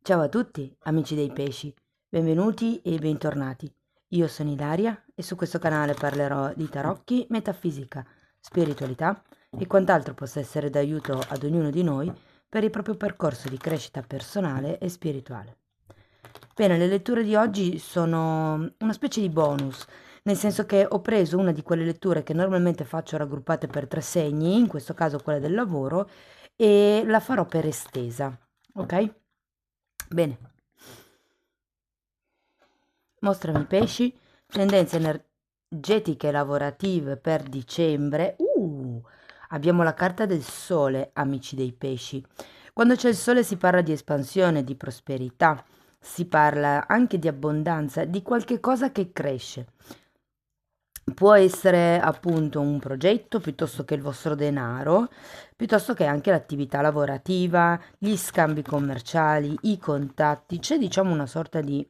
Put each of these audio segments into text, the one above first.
Ciao a tutti, amici dei pesci, benvenuti e bentornati. Io sono Ilaria e su questo canale parlerò di tarocchi, metafisica, spiritualità e quant'altro possa essere d'aiuto ad ognuno di noi per il proprio percorso di crescita personale e spirituale. Bene, le letture di oggi sono una specie di bonus, nel senso che ho preso una di quelle letture che normalmente faccio raggruppate per tre segni, in questo caso quella del lavoro, e la farò per estesa, ok? Bene, mostrami i pesci, tendenze energetiche lavorative per dicembre. Abbiamo la carta del sole, amici dei pesci. Quando c'è il sole si parla di espansione, di prosperità, si parla anche di abbondanza, di qualche cosa che cresce. Può essere appunto un progetto piuttosto che il vostro denaro, piuttosto che anche l'attività lavorativa, gli scambi commerciali, i contatti. C'è diciamo una sorta di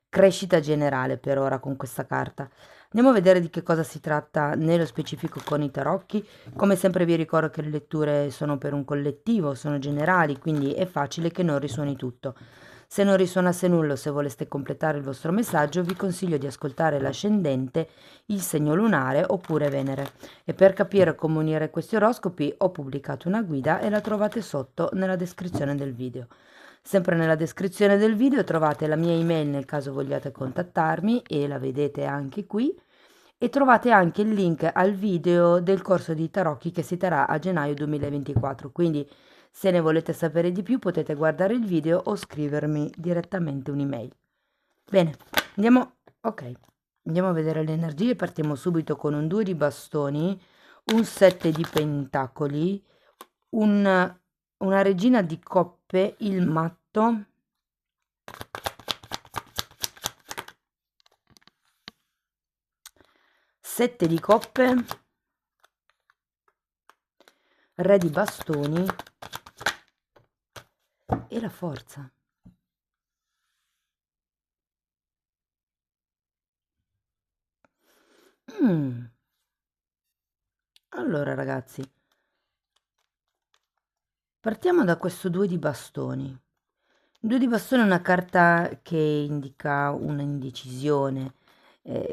crescita generale per ora con questa carta. Andiamo a vedere di che cosa si tratta nello specifico con i tarocchi. Come sempre vi ricordo che le letture sono per un collettivo, sono generali, quindi è facile che non risuoni tutto. Se non risuonasse nulla o se voleste completare il vostro messaggio, vi consiglio di ascoltare l'ascendente, il segno lunare oppure Venere. E per capire come unire questi oroscopi ho pubblicato una guida e la trovate sotto nella descrizione del video. Sempre nella descrizione del video trovate la mia email nel caso vogliate contattarmi e la vedete anche qui e trovate anche il link al video del corso di tarocchi che si terrà a gennaio 2024. Quindi se ne volete sapere di più potete guardare il video o scrivermi direttamente un'email. Bene, ok, andiamo a vedere le energie. Partiamo subito con un 2 di bastoni, un 7 di pentacoli, una regina di coppe, il matto, 7 di coppe, re di bastoni e la forza. Mm. Allora ragazzi, partiamo da questo 2 di bastoni. Il 2 di bastoni è una carta che indica un'indecisione.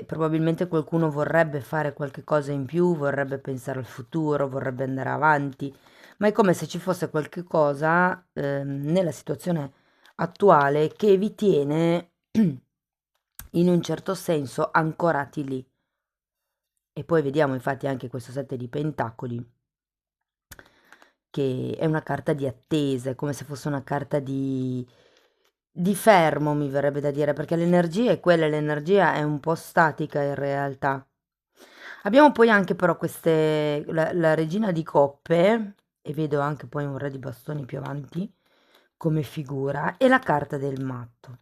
Probabilmente qualcuno vorrebbe fare qualche cosa in più, vorrebbe pensare al futuro, vorrebbe andare avanti, ma è come se ci fosse qualche cosa nella situazione attuale che vi tiene in un certo senso ancorati lì. E poi vediamo infatti anche questo 7 di pentacoli, che è una carta di attesa, è come se fosse una carta di fermo, mi verrebbe da dire, perché l'energia è quella, l'energia è un po' statica in realtà. Abbiamo poi anche però la regina di coppe, e vedo anche poi un re di bastoni più avanti come figura, e la carta del matto.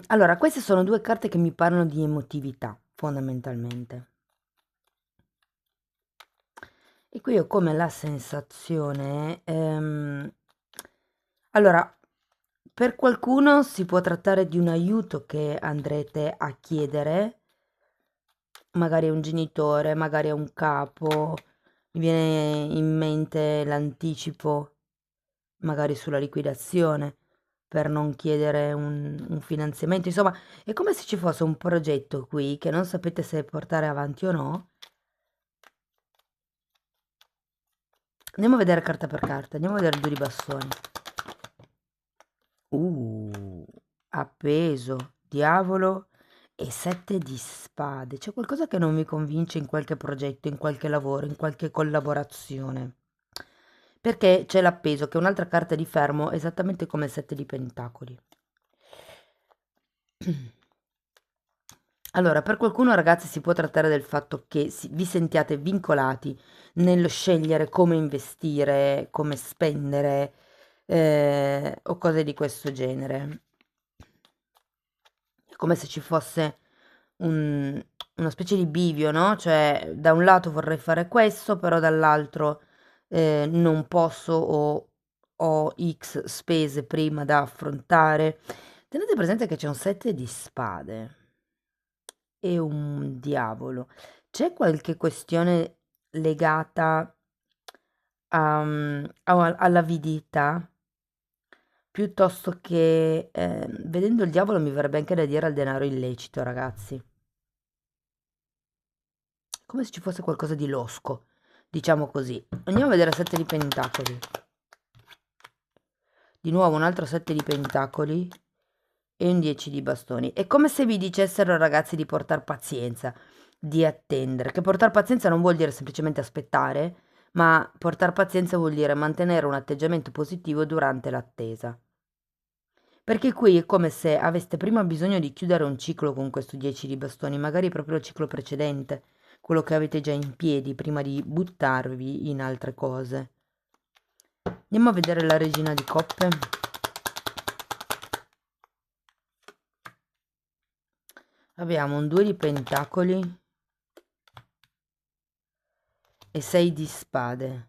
Allora, queste sono due carte che mi parlano di emotività, fondamentalmente. E qui ho come la sensazione, allora, per qualcuno si può trattare di un aiuto che andrete a chiedere, magari a un genitore, magari a un capo, mi viene in mente l'anticipo, magari sulla liquidazione, per non chiedere un finanziamento. Insomma, è come se ci fosse un progetto qui che non sapete se portare avanti o no. Andiamo a vedere carta per carta, andiamo a vedere il 2 di bastoni. Uh, appeso, diavolo e 7 di spade. C'è qualcosa che non mi convince in qualche progetto, in qualche lavoro, in qualche collaborazione. Perché c'è l'appeso, che è un'altra carta di fermo, esattamente come il 7 di pentacoli. Allora, per qualcuno, ragazzi, si può trattare del fatto che vi sentiate vincolati nello scegliere come investire, come spendere, o cose di questo genere. È come se ci fosse una specie di bivio, no? Cioè, da un lato vorrei fare questo, però dall'altro non posso o ho X spese prima da affrontare. Tenete presente che c'è un 7 di spade e un diavolo. C'è qualche questione legata alla avidità? piuttosto che, vedendo il diavolo mi verrebbe anche da dire al denaro illecito, ragazzi. Come se ci fosse qualcosa di losco, diciamo così. Andiamo a vedere 7 di pentacoli. Di nuovo un altro 7 di pentacoli e un 10 di bastoni. È come se vi dicessero, ragazzi, di portar pazienza, di attendere. Che portar pazienza non vuol dire semplicemente aspettare, ma portar pazienza vuol dire mantenere un atteggiamento positivo durante l'attesa. Perché qui è come se aveste prima bisogno di chiudere un ciclo con questo 10 di bastoni, magari proprio il ciclo precedente, quello che avete già in piedi prima di buttarvi in altre cose. Andiamo a vedere la regina di coppe. Abbiamo un 2 di pentacoli e 6 di spade.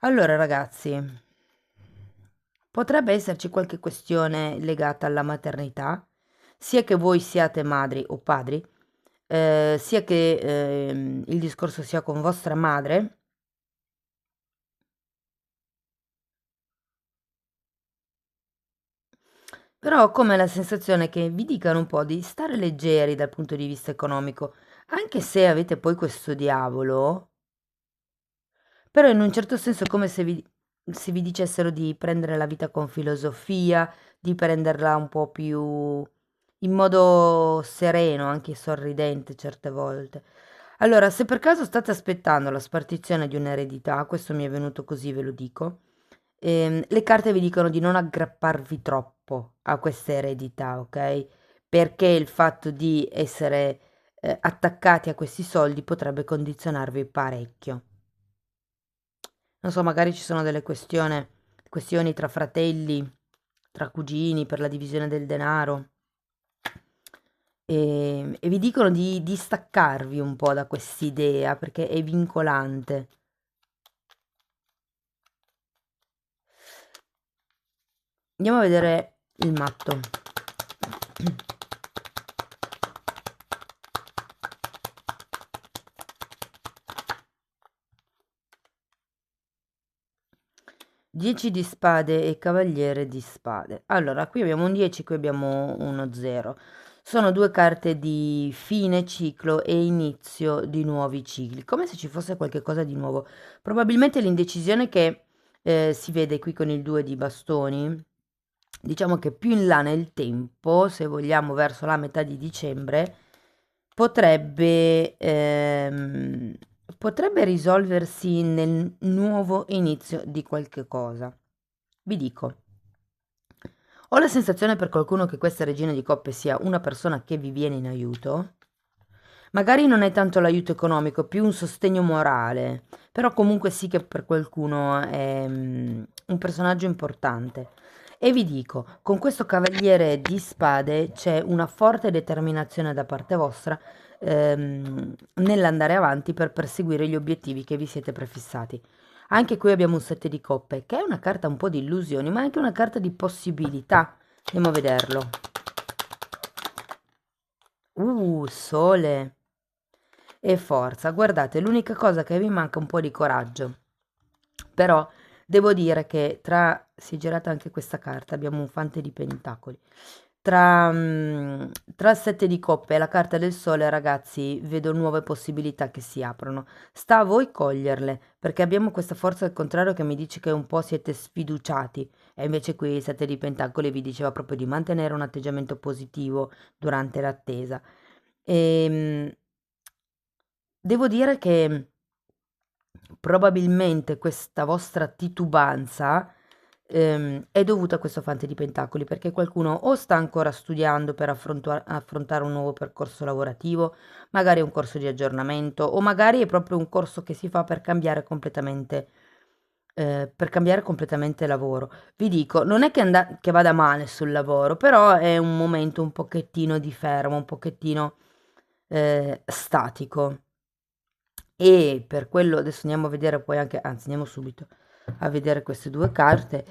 Allora, ragazzi, potrebbe esserci qualche questione legata alla maternità, sia che voi siate madri o padri, sia che il discorso sia con vostra madre. Però ho come la sensazione che vi dicano un po' di stare leggeri dal punto di vista economico, anche se avete poi questo diavolo, però in un certo senso è come se vi dicessero di prendere la vita con filosofia, di prenderla un po' più in modo sereno, anche sorridente certe volte. Allora, se per caso state aspettando la spartizione di un'eredità, questo mi è venuto così, ve lo dico, le carte vi dicono di non aggrapparvi troppo a questa eredità, ok? Perché il fatto di essere attaccati a questi soldi potrebbe condizionarvi parecchio. Non so, magari ci sono delle questioni tra fratelli, tra cugini per la divisione del denaro. E vi dicono di staccarvi un po' da quest'idea perché è vincolante. Andiamo a vedere il matto. 10 di spade e cavaliere di spade. Allora, qui abbiamo un 10, qui abbiamo uno 0. Sono due carte di fine ciclo e inizio di nuovi cicli, come se ci fosse qualcosa di nuovo. Probabilmente l'indecisione che si vede qui con il 2 di bastoni, diciamo che più in là nel tempo, se vogliamo verso la metà di dicembre, potrebbe risolversi nel nuovo inizio di qualche cosa. Vi dico, ho la sensazione per qualcuno che questa regina di coppe sia una persona che vi viene in aiuto. Magari non è tanto l'aiuto economico, più un sostegno morale, però comunque sì che per qualcuno è un personaggio importante. E vi dico, con questo cavaliere di spade c'è una forte determinazione da parte vostra nell'andare avanti per perseguire gli obiettivi che vi siete prefissati. Anche qui abbiamo un 7 di coppe, che è una carta un po' di illusioni, ma anche una carta di possibilità. Andiamo a vederlo. Sole e forza. Guardate, l'unica cosa che vi manca è un po' di coraggio. Però devo dire che si è girata anche questa carta, abbiamo un fante di pentacoli. Tra il 7 di coppe e la carta del sole, ragazzi, vedo nuove possibilità che si aprono. Sta a voi coglierle, perché abbiamo questa forza al contrario che mi dice che un po' siete sfiduciati. E invece qui il 7 di pentacoli vi diceva proprio di mantenere un atteggiamento positivo durante l'attesa. Ehm, Devo dire che probabilmente questa vostra titubanza è dovuta a questo fante di pentacoli, perché qualcuno o sta ancora studiando per affrontare un nuovo percorso lavorativo, magari un corso di aggiornamento, o magari è proprio un corso che si fa per cambiare completamente lavoro. Vi dico, non è che vada male sul lavoro, però è un momento un pochettino di fermo, un pochettino statico. E per quello adesso andiamo a vedere poi anche, anzi andiamo subito a vedere queste due carte,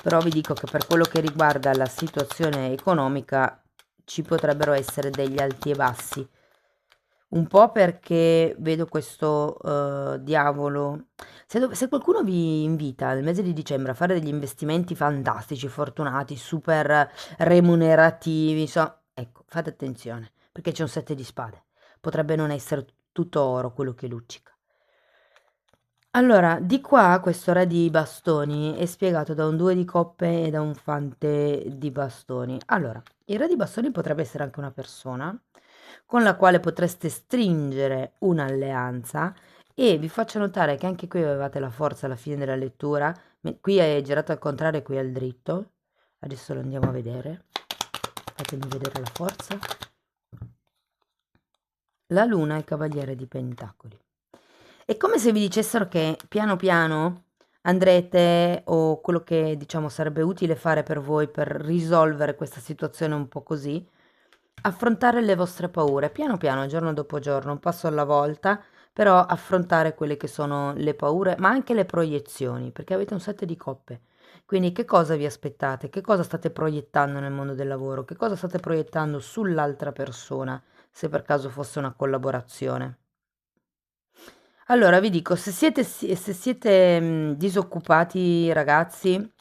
però vi dico che per quello che riguarda la situazione economica ci potrebbero essere degli alti e bassi. Un po' perché vedo questo diavolo. Se qualcuno vi invita nel mese di dicembre a fare degli investimenti fantastici, fortunati, super remunerativi, ecco, fate attenzione, perché c'è un 7 di spade. Potrebbe non essere tutto oro quello che luccica. Allora, di qua questo re di bastoni è spiegato da un 2 di coppe e da un fante di bastoni. Allora, il re di bastoni potrebbe essere anche una persona con la quale potreste stringere un'alleanza e vi faccio notare che anche qui avevate la forza alla fine della lettura. Qui è girato al contrario e qui è al dritto. Adesso lo andiamo a vedere. Fatemi vedere la forza. La luna è cavaliere di pentacoli. È come se vi dicessero che piano piano andrete, o quello che diciamo sarebbe utile fare per voi per risolvere questa situazione un po' così, affrontare le vostre paure, piano piano, giorno dopo giorno, un passo alla volta, però affrontare quelle che sono le paure, ma anche le proiezioni, perché avete un 7 di coppe. Quindi che cosa vi aspettate? Che cosa state proiettando nel mondo del lavoro? Che cosa state proiettando sull'altra persona, se per caso fosse una collaborazione? Allora, vi dico, se siete disoccupati, ragazzi,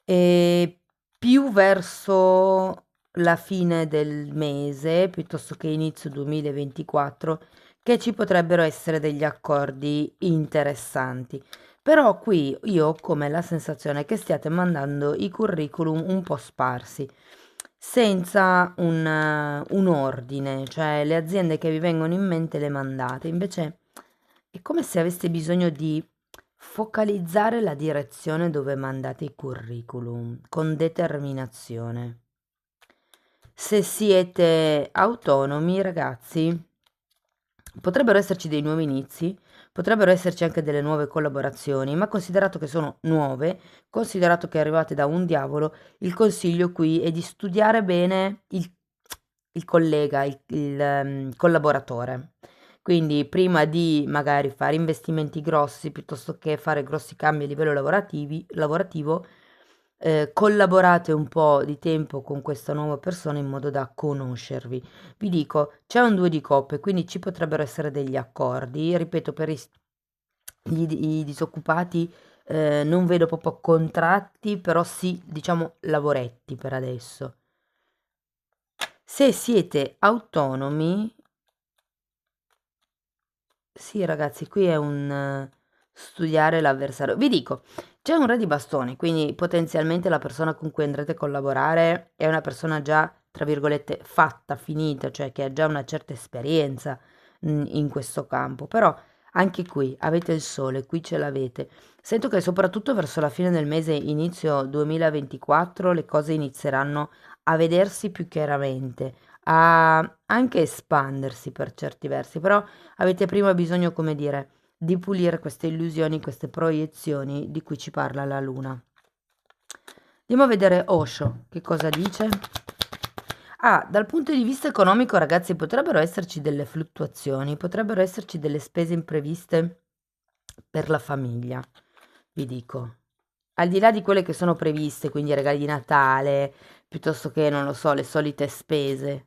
più verso la fine del mese, piuttosto che inizio 2024, che ci potrebbero essere degli accordi interessanti. Però qui io ho come la sensazione che stiate mandando i curriculum un po' sparsi, senza un ordine, cioè le aziende che vi vengono in mente le mandate. Invece è come se aveste bisogno di focalizzare la direzione dove mandate i curriculum con determinazione. Se siete autonomi, ragazzi, potrebbero esserci dei nuovi inizi, potrebbero esserci anche delle nuove collaborazioni, ma considerato che sono nuove, considerato che arrivate da un diavolo, il consiglio qui è di studiare bene il collega, il collaboratore. Quindi prima di magari fare investimenti grossi piuttosto che fare grossi cambi a livello lavorativo, collaborate un po' di tempo con questa nuova persona in modo da conoscervi. Vi dico, c'è un 2 di coppe, quindi ci potrebbero essere degli accordi. Ripeto, per i disoccupati non vedo proprio contratti, però sì, diciamo lavoretti per adesso. Se siete autonomi, sì, ragazzi, qui è un studiare l'avversario. Vi dico, c'è un re di bastoni, quindi potenzialmente la persona con cui andrete a collaborare è una persona già, tra virgolette, fatta, finita, cioè che ha già una certa esperienza in questo campo. Però anche qui avete il sole, qui ce l'avete. Sento che soprattutto verso la fine del mese, inizio 2024, le cose inizieranno a vedersi più chiaramente, a anche espandersi per certi versi, però avete prima bisogno, come dire, di pulire queste illusioni, queste proiezioni di cui ci parla la luna. Andiamo a vedere Osho, che cosa dice? Ah, dal punto di vista economico, ragazzi, potrebbero esserci delle fluttuazioni, potrebbero esserci delle spese impreviste per la famiglia, vi dico. Al di là di quelle che sono previste, quindi regali di Natale, piuttosto che, non lo so, le solite spese.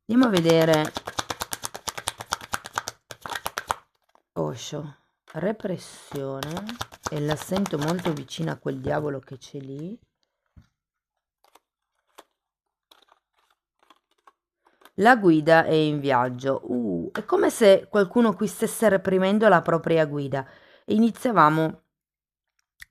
Andiamo a vedere Osho, repressione, e la sento molto vicina a quel diavolo che c'è lì. La guida è in viaggio. È come se qualcuno qui stesse reprimendo la propria guida. Iniziavamo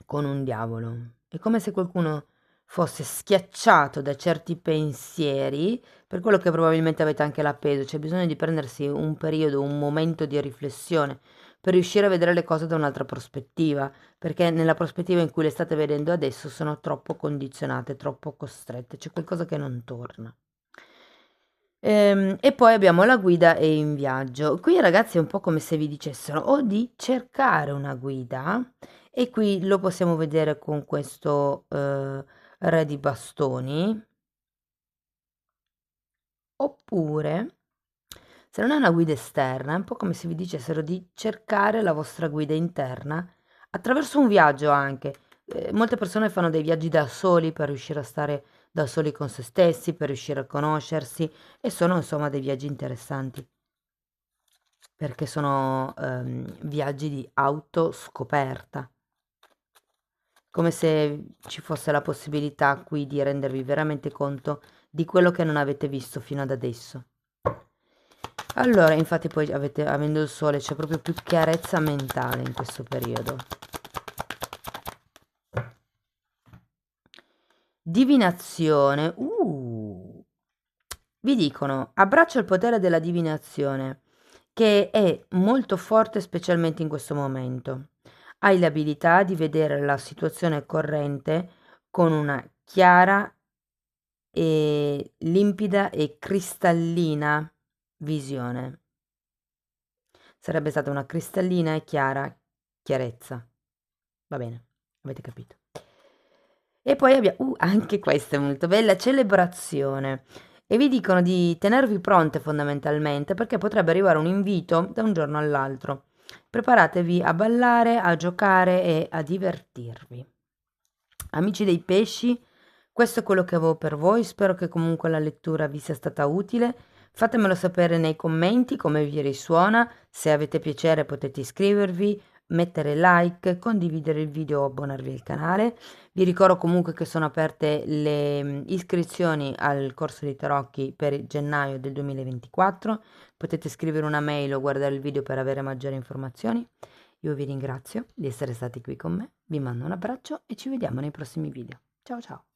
con un diavolo. È come se qualcuno fosse schiacciato da certi pensieri, per quello che probabilmente avete anche l'appeso. C'è bisogno di prendersi un periodo, un momento di riflessione per riuscire a vedere le cose da un'altra prospettiva, perché nella prospettiva in cui le state vedendo adesso sono troppo condizionate, troppo costrette, c'è qualcosa che non torna. E poi abbiamo la guida e in viaggio. Qui ragazzi è un po' come se vi dicessero o di cercare una guida, e qui lo possiamo vedere con questo re di bastoni, oppure se non è una guida esterna, è un po' come se vi dicessero di cercare la vostra guida interna attraverso un viaggio anche. Molte persone fanno dei viaggi da soli per riuscire a stare da soli con se stessi, per riuscire a conoscersi, e sono insomma dei viaggi interessanti, perché sono viaggi di autoscoperta, come se ci fosse la possibilità qui di rendervi veramente conto di quello che non avete visto fino ad adesso. Allora, infatti poi avendo il sole c'è proprio più chiarezza mentale in questo periodo. Divinazione. Vi dicono, abbraccia il potere della divinazione, che è molto forte specialmente in questo momento. Hai l'abilità di vedere la situazione corrente con una chiara e limpida e cristallina visione. Sarebbe stata una cristallina e chiara chiarezza. Va bene, avete capito. E poi abbiamo, anche questa è molto bella, celebrazione. E vi dicono di tenervi pronte fondamentalmente perché potrebbe arrivare un invito da un giorno all'altro. Preparatevi a ballare, a giocare e a divertirvi. Amici dei pesci, questo è quello che avevo per voi. Spero che comunque la lettura vi sia stata utile. Fatemelo sapere nei commenti come vi risuona. Se avete piacere potete iscrivervi, mettere like, condividere il video o abbonarvi al canale. Vi ricordo comunque che sono aperte le iscrizioni al corso di tarocchi per gennaio del 2024. Potete scrivere una mail o guardare il video per avere maggiori informazioni. Io vi ringrazio di essere stati qui con me, vi mando un abbraccio e ci vediamo nei prossimi video. Ciao ciao!